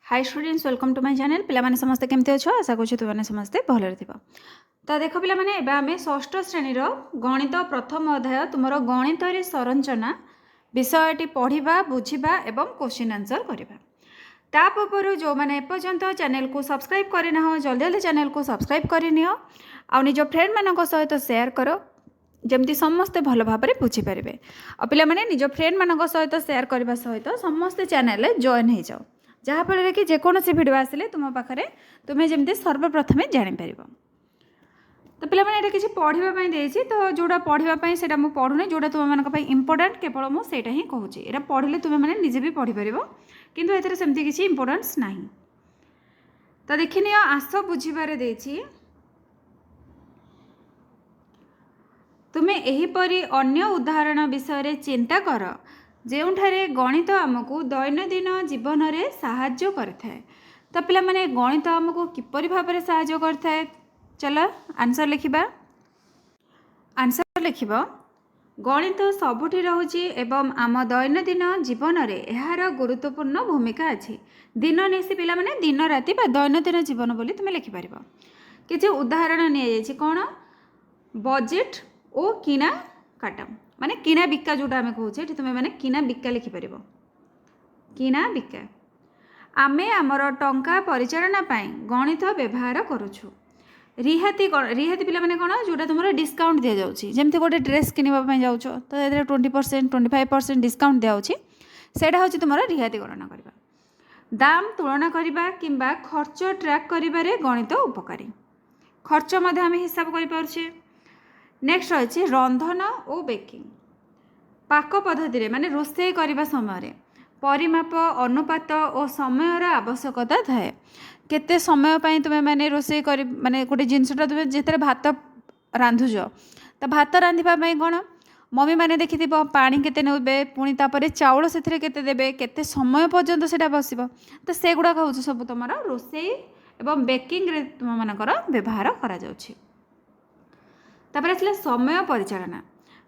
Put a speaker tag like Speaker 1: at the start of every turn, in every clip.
Speaker 1: Hi students welcome to my channel पिलामाने समस्ते केमती अच्छो आशा करूँ तुमने समस्ते भलरे थिबा। तो देख पिलामाने एबे आमे षष्ठ श्रेणीर गणित प्रथम अध्याय तुमर गणित रे संरचना विषयटी पढ़िबा बुझिबा एवं क्वेश्चन आंसर करबा। ता पूर्व जो मैंने एपर्यंत चैनल को सब्सक्राइब करना हो जल्दी जल्दी चैनल को सब्सक्राइब करनियो आ निज फ्रेंड मानक सहित शेयर करो जमती समस्ते भल भाव में बुझीपारे। आ पिला माने निज फ्रेंड मानक सहित शेयर करने सहित समस्ते चैनल जॉइन हो जाओ जहाँफल कि जेकोसी भिड आसिले तुम पाखे तुम्हें जमी सर्वप्रथमे जापर। तो पे मैंने किसी पढ़ाई देती तो जोड़ा पढ़ाई से पढ़ुनी जोड़ा तुम मानी इंपोर्टाट केवल मुझे ही कहूँ यहाँ पढ़ले तुम्हें मैंने निजे भी पढ़ी पार किंतु एथिरे सेमती किसी इंपोर्टान्स ना। तो देखनी आस बुझीबार देछि तुम्हें एहीपरी अन्य उदाहरण विषय चिंता कर ଯେଉଁଠାରେ गणित आमको दैनंदिन जीवन में साहाय्य करता है। तो पिला माने गणित आमको किपरि भाव में साहाय्य करता है चलो आंसर लिखिबा। आंसर लिखिब गणित सबुठी रहूची एवं आम दैनंदिन जीवन में यार गुरुत्वपूर्ण भूमिका अच्छी। दिन निशी पिला माने दिन राति बा दैनंदिन जीवन बोली तुम्हें लिखिपर। किसी उदाहरण नि कौन बजेट और किना काटा माने किना बिका जोटा आम कहे तुम्हें मैंने किना बिका लिखिपर। किना बिका आमे आमर टंका परिचालना पाई गणित व्यवहार करुछु। रिहाती रिहाती पिला माने कौन जोटा तुम डिस्काउंट दि जाऊँगी जमती गोटे ड्रेस किनवाई जाऊँ तो ये 20% 25% डिस्काउंट दिखाऊँगी सेटा हूँ तुम रिहाती गणना करवा। दाम तुलना करवा किंबा खर्च ट्रैक करिबारे गणित उपकारी। खर्च मध्य आम हिसाब करें। नेक्स्ट रही रंधन और बेकिंग पाक पद्धति माने रोषे करने समय परिमाप अनुपात और समयर आवश्यकता थाए। केते समय पाई तुम्हें माने रोषे कर माने गोटे जिनसटा तुम्हें जिते भात रांधुज तो भात रांधिबा कौन मम्मी मैंने देखि पानी केते नेबे पुणी तापर चाउल से केते देबे केते समय पर्यंत सेटा बसिबो तो से गुड़ाक हूँ सब तुम रोषे एवं बेकिंग रे तुम मानकर व्यवहार करा जाउछि। तापर आसला समय परिचालना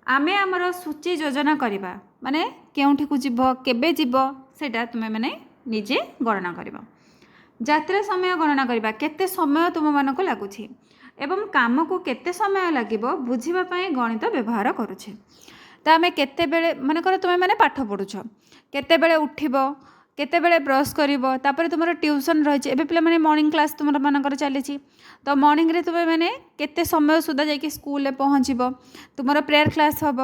Speaker 1: आमे आमर सूची योजना करवा माने केउठी को जीव केबे जीव सेटा तुम्हें माने निजे गणना करवा। यात्रा समय गणना करवा केते समय तुम मानक लगुछि एवं काम को केते समय लागिबो बुझिबा पई गणित व्यवहार करुछे। तो आमे केते बेले माने कर तुम्हें माने पाठ पढुछ केते बेले उठिबो केते बेले ब्रश करिबो तापर तुमर ट्यूशन रही एबे पिला माने मॉर्निंग क्लास तुम मानकर चली तो मॉर्निंग रे तुम्हें मैंने केते समय सुधा जाकि स्कूल रे पहुँचब तुमर प्रेयर क्लास हम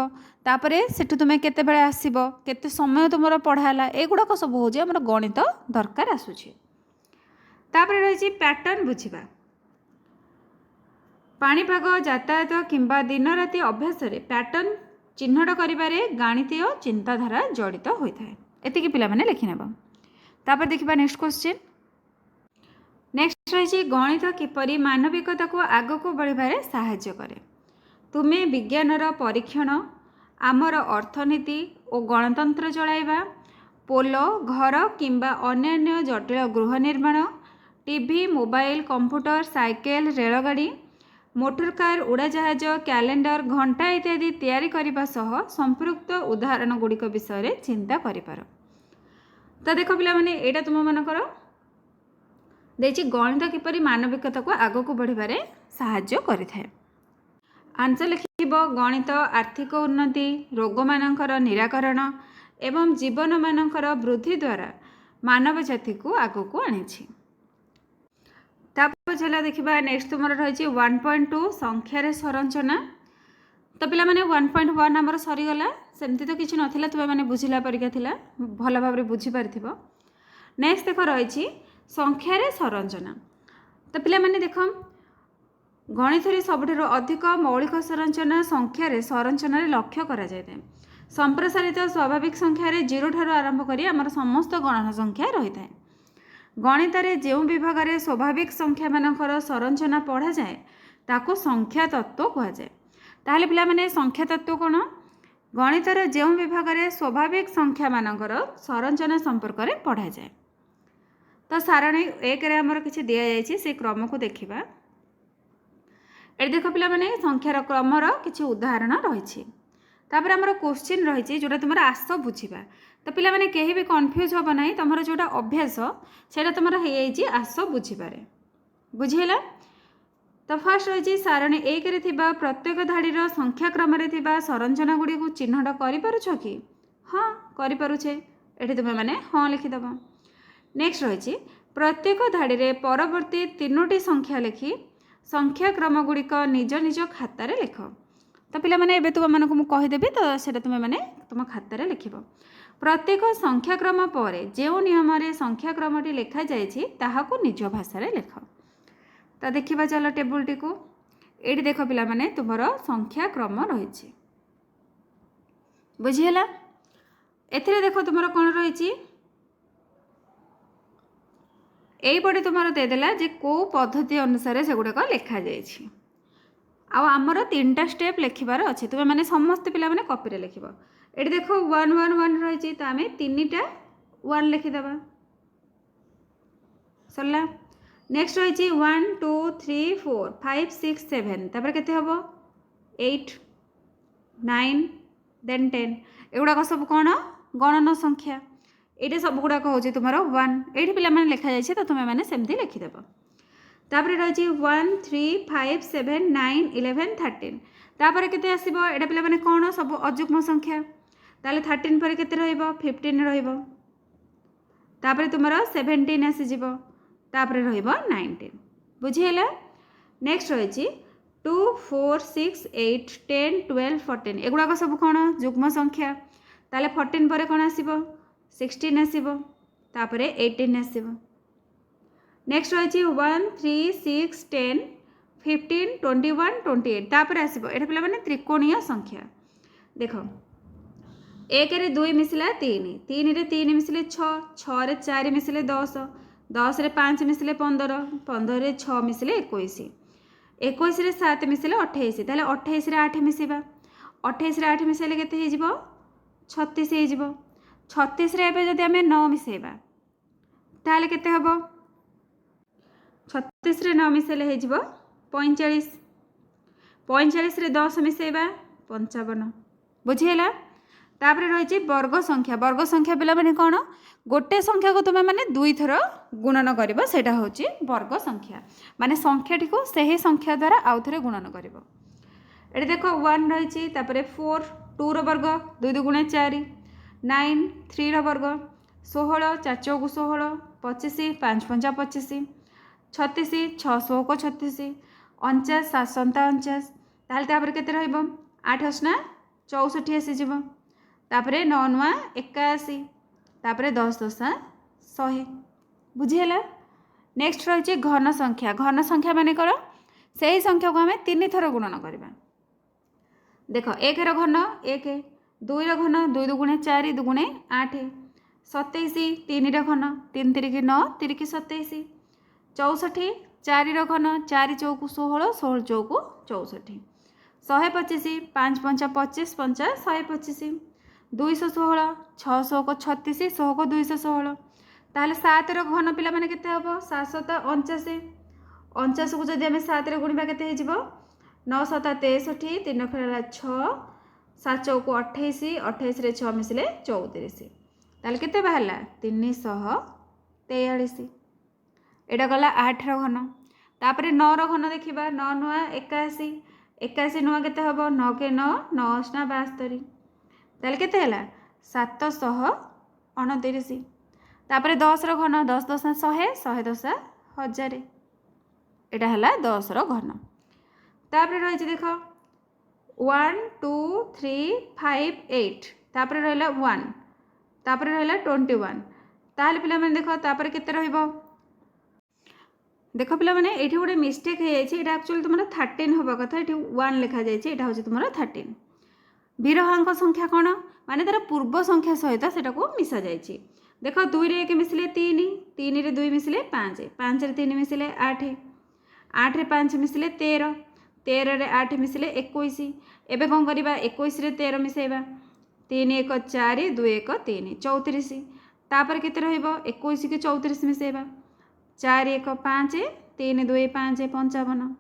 Speaker 1: तापर सेठु तुम्हें केते बेले आसीबो केते समय तुमर पढ़ाला एगुड़ाक सब हूँ आमर गणित दरकार आसुछि। तापर रही पैटर्न बुझिबा पाणीपाग यातायात किंबा दिन राति अभ्यास पैटर्न चिन्हट करिबारे गणितीय चिंताधारा जड़ित होता है। एतिकी पिला माने लिखि नेबा। तापर देखिबा नेक्स्ट क्वेश्चन। नेक्स्ट रही गणित किपरि मानविकता को आग को बढ़ारे साहाय्य करे। तुम्हें विज्ञानर परीक्षण आमर अर्थनीति और गणतंत्र चलाइबा पोलो घर किंबा अन्य जटिल गृह निर्माण टीवी मोबाइल कंप्यूटर साइकेल रेलगाड़ी मोटर कार उड़ाजहाज कैलेंडर घंटा इत्यादि तैयारी करने सह संपृक्त उदाहरण गुड़िक विषय चिंता करिपार। तो देख पिला माने एटा तुम मानकर देछि गणित किपरि मानविकता को आग को बढ़ारे साहाय्य करिथाए। आंसर लिखिब गणित आर्थिक उन्नति रोग मानकर निराकरण एवं जीवन मानकर वृद्धि द्वारा मानव जाति को आग को आनिछि। तापर चला देखिबा नेक्स्ट तुम रही 1.2 संख्यार संरचना। तो पिला माने 1.1 आमर सरीगला सेमती तो किसी नथिला तुम्हें माने बुझिला परीक्षा थिला भल भाव में बुझी पारिथिबो। नेक्स्ट देख रही संख्यार संरचना। तो पिला माने देख गणित रे सबुठारु अधिक मौलिक संरचना संख्यार संरचना लक्ष्य करा जाय। संप्रसारित स्वाभाविक संख्यार 0 ठारू आरंभ करी आमर समस्त गणना संख्या रही है। गणित रे जो विभाग में स्वाभाविक संख्या मानकर संरचना पढ़ा जाए ताको संख्या तत्व कह जाए। ताहले पिला माने संख्या तत्व कौन गणित रे जो विभाग में स्वाभाविक संख्या मानकर संरचना संपर्क में पढ़ा जाए। तो सारणी 1 रे आमर किछि दिया जायछि से क्रम को देखिबा। ए देख पिला माने संख्यार क्रमर किछि उदाहरण रही। तापर आमर क्वेश्चन रही जोटा तुम आस बुझा तो पिला माने कहीं भी कन्फ्यूज हम ना तुम जोटा अभ्यास से तुम हो आस बुझीपारे बुझीला। तो फास्ट रही सारणी 1 रे थिबा प्रत्येक धाड़ीर संख्याक्रम सरंजना गुड़ी को चिन्हट कर कि हाँ करें ये तुम्हें मैंने हाँ लिखिदेव। नेक्स्ट रही प्रत्येक धाड़ी रे परवर्ती 3टी संख्या लिखि संख्याक्रम गुड़िक निज निज खातार लिख। तो पिला माने एबे तुम कहीदेवी तो सेटा तुम्हें मैंने तुम खातार लिख। प्रत्येक संख्याक्रम पर जो नियम रे संख्याक्रमटी लिखा जाइछि ताहाकु निज भाषा रे लिख। तो देखा चलो टेबुल टी को ये देख पिला माने तुमर संख्याक्रम रही बुझीला। एथिरे देख तुमर कौन रही यहीपटे तुमर देदेला जे को पद्धति अनुसार से गुड़ाक लिखा जाइछि। आमर 3टा स्टेप लिखबार अच्छे तुम्हें मैंने समस्त पिला माने कॉपी रे लिखिबो। ये देख 1 1 1 रही तो आम 3टा 1 लिखिदेवा सरला। नेक्स्ट रही 1 2 3 4 5 6 7 तापर केते हबो 8 9 देन 10 एगुड़ाक सब कौन गणन संख्या ये सब गुड़ाक हूँ तुम 1 ये पिला माने लिखा जाइए तो तुम्हें मैंने सेमती लिखिदेव। तापर रही 1 3 5 7 9 11 13 तापर केते आसीबो एटा पिला माने कौन सब अजुग्म संख्या ताले 13 पर केते रहइबो 15 रहइबो तापर तुमर 17 आसीजिबो तापर रहइबो 19 बुझिहेला। नेक्स्ट रही 2 4 6 8 10 12 14 एगुड़ाक सब कौन जुग्म संख्या ताले 14 पर कौन आसीबो 16 आसीबो तापर 18 आसीबो। नेक्स्ट रही 1 3 6 10 15 21 28 तापर आसीबो एटा पिला माने त्रिकोणीय संख्या। देख 1 रे 2 मिसिला 3 3 रे 3 मिसिले 6 6 रे 4 मिसिले 10 10 रे 5 मिसिले 15 15 रे 6 मिसिले 21 21 रे 7 मिसिले 28 ताले 28 रे 8 मिसिबा 28 रे 8 मिसाइले केते हे जिवो 36 हे जिवो 36 रे एबे जदि आमे 9 मिसेबा ताले केते हबो 36 रे 9 मिसाइले हे जिवो 45 45 रे 10 मिसेबा 55 बुझिहेला। तापर रही वर्ग संख्या पिला माने कौन गोटे संख्या को तुम्हें माने 2 थर गुणन करिबो सेटा होची वर्ग संख्या माने संख्याटी को सही संख्या द्वारा आउ थरे गुणन करिबो। एटे देखो 1 रही तापर 4 2 रो वर्ग 2 2 गुणे 4 9 3 रो वर्ग 16 4 चौक 16 25 5 5 25 36 6 16 36 49 7 49 ताहले तापर केते रहइबो 8 8 64 आसी जिवो तापर 9 9 81 तापर 10 10 100 बुझिहेला। नेक्स्ट रही घन संख्या माने कर सही संख्या को आम 3 थर गुणन करबा। देख 1 रो घन 1 2 रो घन 2 2 गुणे 4 2 गुणे 8 27 3 रो घन 3 3 9 3 27 64 4 रो घन 4 चौक 16 16 चौक 64 125 5 5 25 5 125 216 6 100 36 100 216 ताहले 7 रो घन पिला माने केते हबो 7 7 49 49 को जदि आमे 7 रे गुणिबा केते हे जिवो 9 7 63 3 फेरा 6 7 चौक 28 28 रे 6 मिसले 34 ताहले केते बाहरला 343 एटा गला 8 रो घन तापर 9 रो घन देखिबा 9 9 81 81 नुआ केते हबो 9 के 9 9 72 ताहले केते हला 729 तापर 10 रो घन 10 10 100 100 10 1000 एटा हला 10 रो घन। तापर रही देख 1 2 3 5 8 तापर रहला 1 तापर रहला 21 ताहले पिला माने देख तापर केते रहइबो देख पिला माने एठी गोटे मिस्टेक हे जायछि एटा एक्चुअली तुमरा 13 होबा कथा एठी 1 लिखा जायछि एटा होछि तुमरा 13 विरहांक संख्या कोन माने तार पूर्व संख्या सहित सेटा को मिसा जायछि। देख 2 रे 1 मिसले 3 3 रे 2 मिसले 5 5 रे 3 मिसले 8 8 रे 5 मिसले 13 13 रे 8 मिसले 21 एबे कोन करबा 21 रे 13 मिसेबा 3 1 4 2 1 3 34 तापर केते रहइबो 21 के 34 मिसेबा 4 1 5 3 2 5 55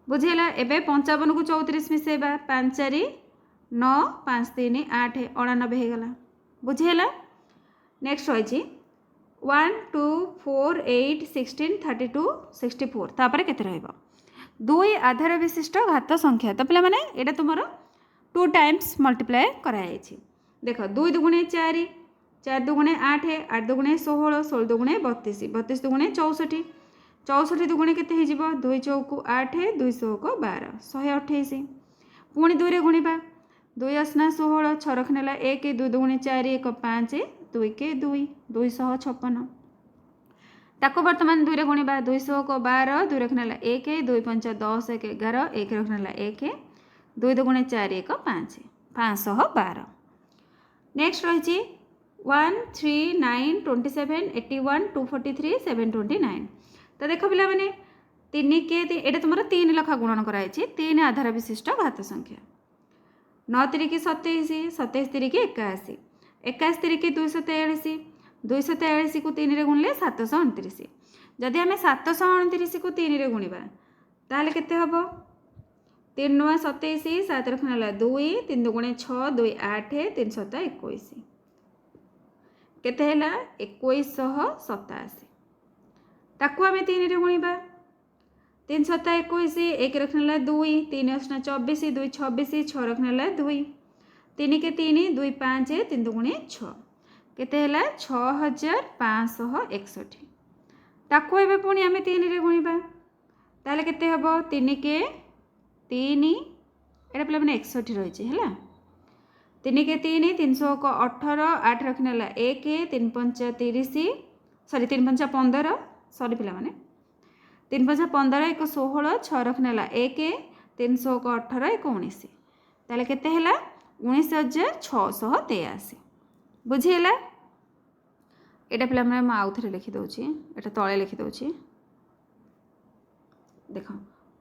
Speaker 1: बुझेला एबे 55 को 34 मिसेबा 5 4 9 5 3 8 99 हे गला बुझीगला। नेक्स्ट रही 1 2 4 8 16 32 64 तापर केते रहइबो 2 आधार विशिष्ट घात संख्या। तो पे मैंने यहाँ तुम 2 टाइम्स मल्टीप्लाए कराई। देख 2 दुगुणे 4 4 दुगुणे 8 8 दुगुणे 16 16 दुगुणे 32 32 दुगुणे 64 64 दुगुणे केते हो जिवो 2 चौकु 8 2 चौक 12 128 पुणी 2 रे गुणिबा 2 8 16 6 रख नेला 1 2 दुगुणे 4 1 5 2 के 2 256 ताको बर्तमान 2 रे गुणिबा 200 को 12 2 रख नेला 1 2 5 10 1 11 1 रख नेला 1 2 दुगुणे 4 1 5 512। नेक्स्ट रही 1 3 9 27 81 243 729। तो देख पिला माने 3 के एटा तुम 3 लखा गुणन कराई 3 आधार विशिष्ट घात संख्या 9 3 की 27 27 3 की 81 81 3 की 243 243 को 3 रे गुणले 729 जदि आम 729 को 3 रे गुणिबा ताहले केते हबो 3 9 27 7 रख नेला 2 3 दुगुणे 6 2 8 3 7 21 केते हैला 2187 ताकू आम 3 रे गुणिबा 3 7 21 1 रख नेला 2 3 8 24 2 26 6 रख नेला 2 3 के 3 2 5 3 दुगुणे 6 केते हैला 6561 ताकू एबे पुणी आम 3 रे गुणिबा ताले केते हबो 3 के 3 एटा पिला माने 61 रही है 3 के 3 300 को 18 8 रख नेला 1 3 5 30 सॉरी 3 5 15 सॉरी पिला माने 3 5 15 1 16 6 रख नेला 1 300 को 18 1 19 ताले केते हैला 19683 बुझीगला। एटा पिला माने आउ थे लिखि दउछि एटा तळे लिखि दउछि देख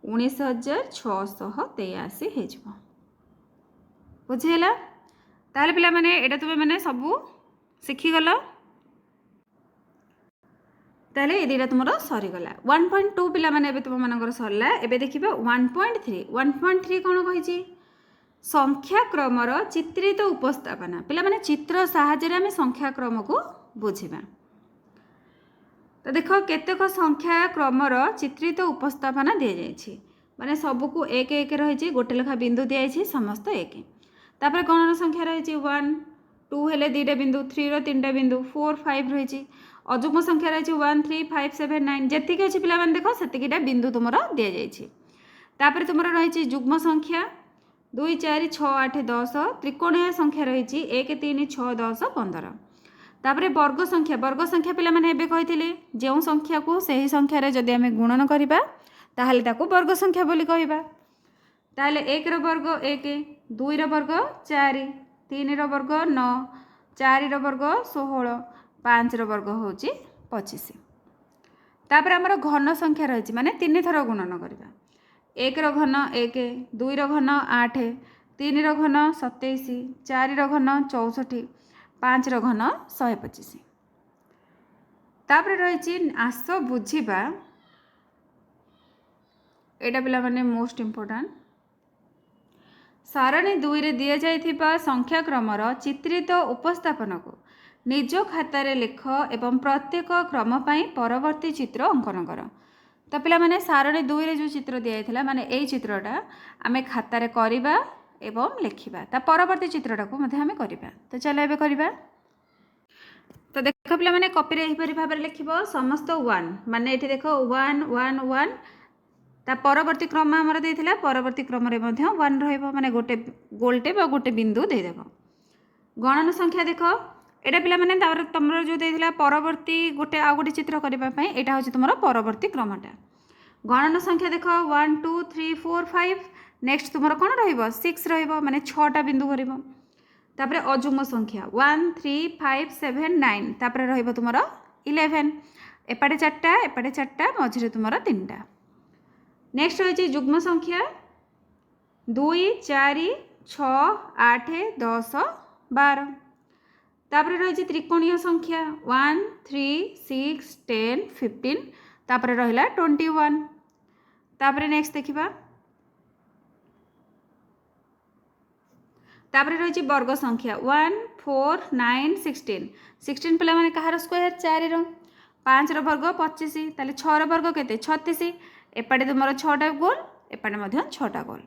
Speaker 1: 19683 हे जिवो बुझीगला। ताले पिला माने एटा तुमे माने सबु सिखि गलो ताले ए दुटा तुमरो सरी गला 1.2 पिला माने एबे तुम मानकर सरला। एबे देखिबा 1.3 1.3 कोन कहिछि संख्या क्रमर चित्रित उपस्थापना पिला माने चित्र सहायता रे हम संख्या क्रम को बुझिबा। तो देख केतेक संख्या क्रमर चित्रित उपस्थापना दि जाइछि माने सबको 1 1 रही गोटे लेखा बिंदु दि जाइछि समस्त 1 तापर गणन संख्या रही 1 2 हेले 2टा बिंदु 3 रो 3टा बिंदु 4 5 रही अजुग्म संख्या रही 1 3 5 7 9 जेतिक अच्छी पिला माने देख सेतिकीटा बिंदु तुमर दि जाइछि। तापर तुमर रही जुग्म संख्या 2 4 6 8 10 त्रिकोणीय संख्या रही 1 3 6 10 15 तापर वर्ग संख्या पिला माने एबे कहिथिले जे संख्या को सही संख्या रे जदि आमे गुणन करिबा ताहले ताको वर्ग संख्या बोली कहिबा। ताहले 1 रो वर्ग 1 2 रो वर्ग 4 3 रो वर्ग 9 4 रो वर्ग 16 5 रो वर्ग होची 25 तापर हमर घन संख्या रही माने 3 थर गुणन करिबा 1 रो घन 1 2 रो घन 8 3 रो घन 27 4 रो घन 64 5 रो घन 125 तापर रही आस बुझिबा एटा पिला माने मोस्ट इम्पोर्टेंट सारणी 2 रे दिया जाइथिबा संख्या क्रमर चित्रित उपस्थापन को निज खातार लिख एवं प्रत्येक क्रम पाई परवर्ती चित्र अंकन कर। तो पिला माने सारणी 2 रे जो चित्र दिया जाइथिला माने एई चित्रटा आमे खातार करिबा एवं लिखिबा ता परवर्ती चित्रटा को मध्ये आमे करिबा। तो चलो एबे करिबा। तो देख पिला माने कॉपी रे एही परि भाबरे लिखिबो समस्त 1 माने एठी देखो 1 1 1 ता परवर्ती क्रम हमर देथिला परवर्ती क्रम रे मध्ये 1 रहइबो माने गोटे गोलटे बा गोटे बिंदु दे देबो। गणन संख्या देखो एटा पिला माने तापर तमरो जो देथिला परवर्ती गोटे आ गोटे चित्र करबा पई एटा होची तमरो परवर्ती क्रमटा। गणन संख्या देखो 1 2 3 4 5 नेक्स्ट तुमरो कोन रहइबो 6 रहइबो माने 6 टा बिंदु करइबो। तापर अजुग्म संख्या 1 3 5 7 9 तापर रहइबो तुमरो 11 एपाटे 4टा एपाटे 4टा मझिरे तुमरो 3टा। नेक्स्ट होची जुग्म संख्या 2 4 6 8 10 12 तापर रही त्रिकोणीय संख्या 1 3 6 10 15 तापर रहिला 21 तापर नेक्स्ट देखिबा। तापर रही वर्ग संख्या 1 4 9 16 16 पिला माने कहार स्क्वायर 4 5 वर्ग 25 ताले 6 वर्ग केते 36 एपाटे तुमर 6टा गोल एपाटे मध्य 6टा गोल।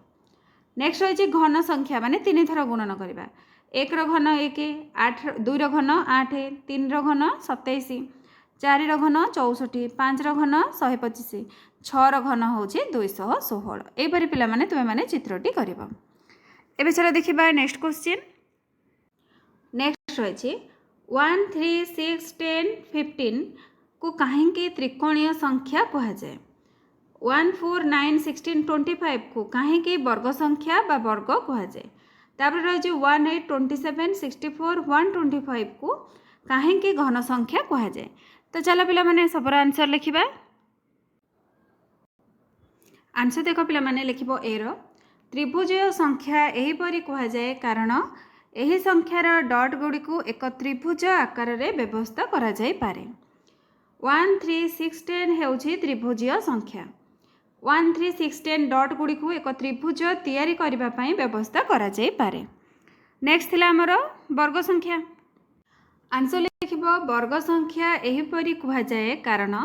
Speaker 1: नेक्स्ट रही घन संख्या माने 3 थर गुणन करबा 1 घन 1 8 2 घन 8 3 घन 27 4 घन 64 5 घन 125 6 घन होची 216 एपरी पिला माने तुमे माने चित्रटी करिवो। एबे चलो देखिबा नेक्स्ट क्वेश्चन। नेक्स्ट रही 1 3 6 10 15 को कहीं त्रिकोणीय संख्या कहा जाए 1 4 9 16 25 को कहीं वर्ग संख्या बा वर्ग कहा जाए। तापर रही 1 8 27 64 125 को कहीं घन संख्या कहा जाए। तो चलो पिला माने सबर आंसर लिखिबा। आंसर देख पिला माने लिखिबो ए रो त्रिभुजय संख्या एहीपरि कहा जाए कारण एही संख्यार डॉट गुड़ी को एक त्रिभुज आकार रे व्यवस्था करा जाई पारे। 1 3 6 10 हेउछि त्रिभुजीय संख्या 1 3 6 10 डॉट गुड़ी को एक त्रिभुज तैयारी करबा पई व्यवस्था करा जाई पारे। नेक्स्ट थिला हमर वर्ग संख्या। आंसर लिखिबो वर्ग संख्या एहीपरि कहा जाए कारण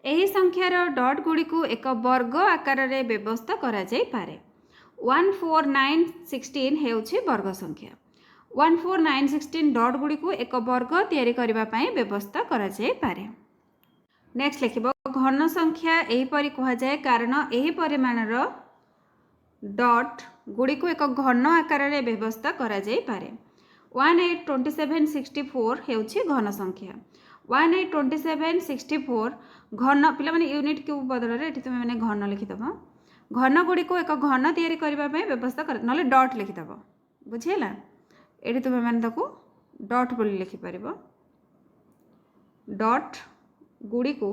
Speaker 1: एही संख्यार डॉट गुड़ी को एक वर्ग आकार रे व्यवस्था करा जाई पारे। 1 4 9 16 हेउछि वर्ग संख्या 1 4 9 16 डॉट गुड़ी को एक वर्ग तैयारी करबा पई व्यवस्था करा जाई पारे। नेक्स्ट लिखिबो घन संख्या एहीपरि कहा जाए कारण एही परिमाणर डॉट गुड़ी को एक घन आकार रे व्यवस्था करा जाई पारे। 1 8 27 64 हेउछि घन संख्या 1 8 27 64 घन पिला माने यूनिट क्यूब बदल रे एठी तुम माने घन लिखि दबो घन गुड़ी को एक घन तैयारी करबा पई व्यवस्था कर नले डॉट लिखि दबो बुझिला एठी तुम माने ताको डॉट बोली लिखि परिबो डॉट गुड़ी को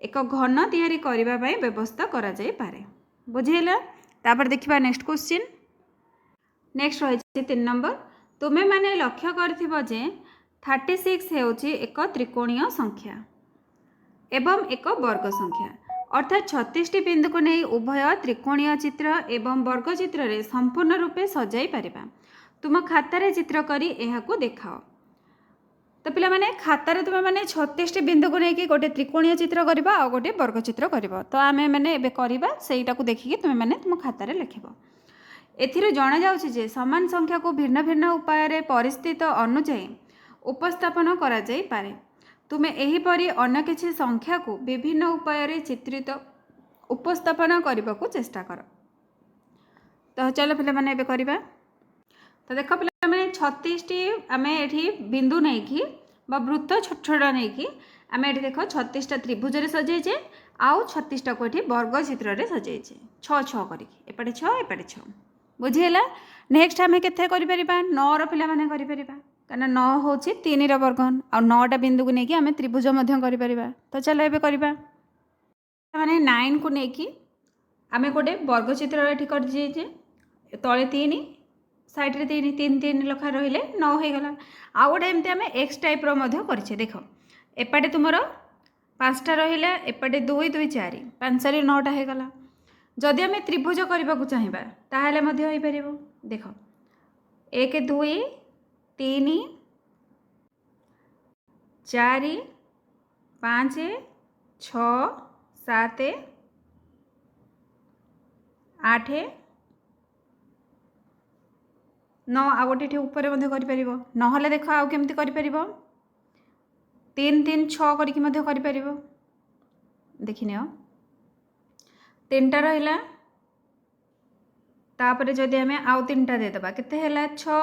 Speaker 1: एक घन तैयारी करबा पई व्यवस्था करा जाई पारे बुझिला। तापर देखिबा नेक्स्ट क्वेश्चन। नेक्स्ट रही 3 नंबर तुमे माने लक्ष्य करथिबो जे 36 हेउछि एक त्रिकोणीय संख्या एवं एक वर्ग संख्या अर्थात 36 बिंदु को नहीं उभय त्रिकोणीय चित्र एवं वर्ग चित्र रे संपूर्ण रूपे सजाई पारिबा। तुम खातार चित्र करी एहाकू देखाओ। तो पिला माने खातार तुम माने 36 बिंदु को नहीं गोटे त्रिकोणीय चित्र करबा आ गोटे वर्ग चित्र करबा। तो आमे माने एबे करबा सेईटाकू देखिकी तुम माने तुम खातार लिखिबो। एथिरे जणा जाउछि जे समान संख्या को भिन्न भिन्न उपाय रे परिस्थिति अनुसार उपस्थापन करा जाई पारे। तुमे एहीपरि अन्य किछि संख्या को विभिन्न उपाय रे चित्रित उपस्थापन करबा को चेष्टा कर। तो चलो पिला माने एबे करबा। तो देखो पिला माने 36 टी आमे एठी बिंदु नै कि बा वृत्त छोट छोट नै कि आमे एठी देखो 36 टा त्रिभुज रे सजाइछे आउ 36 टा को एठी वर्ग चित्र रे सजाइछे 6 6 करी एपटे 6 एपटे 6 बुझिला। नेक्स्ट आमे केथे करि परिबा 9 रो पिला माने करि परिबा कारण 9 होछि 3 रो वर्ग आ 9 टा बिंदु को नै कि आमे त्रिभुज मध्य करि परिबा। तो चलो एबे करबा माने 9 को नै कि आमे गोटे वर्ग चित्र एठी कर दिजे तळे 3 साइड रे 3 3 3 लखा रहिले 9 हे गला आ गोटे एमते आमे एक्स टाइप रो मध्य करछे। देखो एपाटे तुमरो 5टा रहिला एपाटे 2 2 4 5 रे 9 टा हे गला। जदि आमे त्रिभुज करबा को चाहिबा ताहाले मध्य होई परिबो। देखो 1 2 3 4 5 6 7 8 9 आ गोटे ऊपर मध्य करि परिबो नहले देखो आउ केमति करि परिबो 3 3 6 करिकि मध्य करि परिबो। देखिनियो 3टा रहिला तापरे जदि आमे आउ 3टा दे दबा केते हैला 6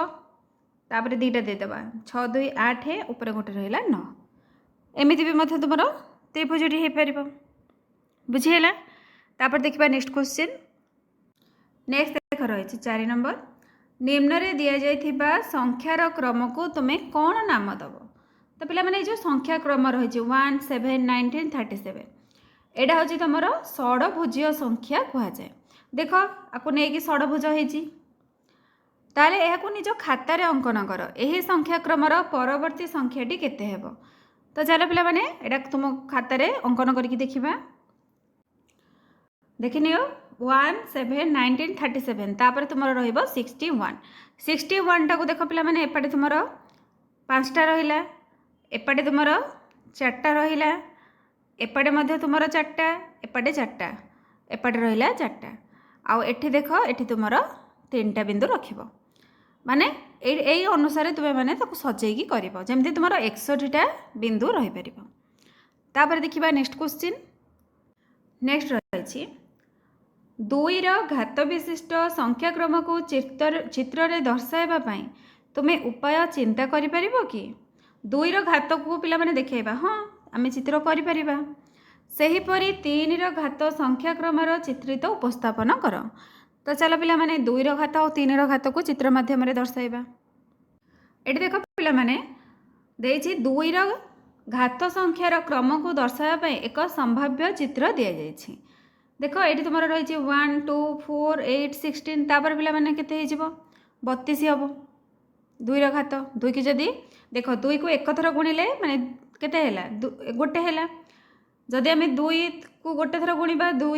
Speaker 1: तापरे 2टा दे दबा 6 2 8 ऊपर गोटे रहिला 9 एमिति भी मध्य तुमरो त्रिभुजटी हे परिबो बुझिहेला। तापर देखिबा नेक्स्ट क्वेश्चन। नेक्स्ट देख रही 4 नंबर निम्न रे दिया जाइथिबा संख्यार क्रम को तुमे कोन नाम दबो। तो पिला माने जो संख्या क्रम रही 1 7 19 37 एडा होची तमरो षडभुजीय संख्या कहा जाए। देखो आपको नहीं कि षडभुज होईची ताले एहाकू निज खातार अंकन कर एही संख्या क्रमर परवर्ती संख्याटी केते हेबो। तो चलो पिला माने एडा तुम खातार अंकन करके देखिबा। देखिनियो 1 7 19 37 तापर तुमर रहिबो 61 61 टाक देख पे एपटे तुम 5टा रहा एपटे तुम 4टा रहा एपटे तुम 4टा एपटे 4टा एपटे रहा 4टा आउ एठी देख एठी तुम 3टा बिंदु रख माने यही अनुसार तुम्हें मैंने सजेगी कर जमी तुम 61टा बिंदु रहीपर। तापर देखा नेक्स्ट क्वेश्चन। नेक्स्ट रही 2 घात विशिष्ट संख्याक्रम को चित्र रे दर्शाइवाई तुम्हें उपाय चिंता कर कि 2 घात को पिला माने देखा हाँ आम चित्र कर सेहीपरि 3 घात संख्याक्रम चित्रित उपस्थापन कर। तो चलो पिला माने 2 घात और 3 घात को चित्र माध्यम दर्शाइबा। ये देख पिला माने देछि 2 घात संख्यार क्रम को दर्शाइबा एक संभाव्य चित्र दि जाइछि। देख ये तुम रही 1 2 4 8 16 तापर पिला माने केते हो 32 हम 2 घात 2 की जदि देख 2 को एक थर गुणिले माने केते हैला गोटे हैला जदि आम 2 को गोटे थर गुणा 2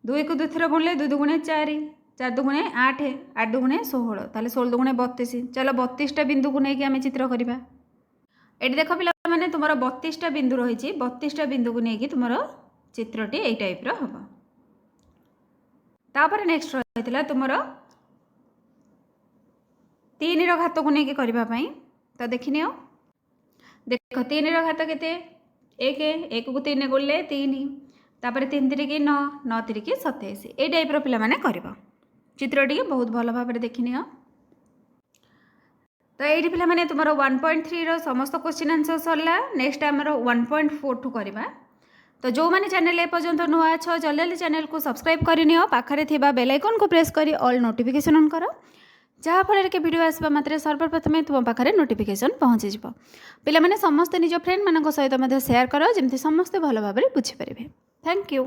Speaker 1: 2 को 2 थर गुणिले 2 दुगुणे 4 4 दुगुणे 8 8 दुगुणे 16 ताले 16 दुगुणे 32 चलो 32टा बिंदु को लेकिन आम चित्र करवा। ये देख पिला माने तुम 32टा बिंदु रही 32टा बिंदु को लेकिन तुम चित्रटी यही टाइप हम। तापर नेक्स्ट रही तुम 3 घात को लेकिन करने तो देखनी देख 3 घात के 1 को 3 गुणिले 3 तापर 3 3 9 9 3 27 ये टाइप पिला माने कर चित्रटी बहुत भल भाव देखनी। तो ये पिला माने तुम 1.3 समस्त क्वेश्चन आंसर सरला। नेक्स्ट आमर 1.4 ठू करवा। तो जो मैंने चैनल एपर्यंत नुआ अच्छ जल्दी जल्दी चैनल को सब्सक्राइब करनियो पाखरे थिबा बेल आइकन को प्रेस करी ऑल नोटिफिकेशन ऑन कर जहाँफल कि वीडियो आसवा मात्रे सर्वप्रथमे तुम पाखे नोटिफिकेशन पहुँची जाव। पिला माने समस्ते निज फ्रेंड मान सहित शेयर कर जमी समस्ते भल भाव बुझीपारे। Thank you.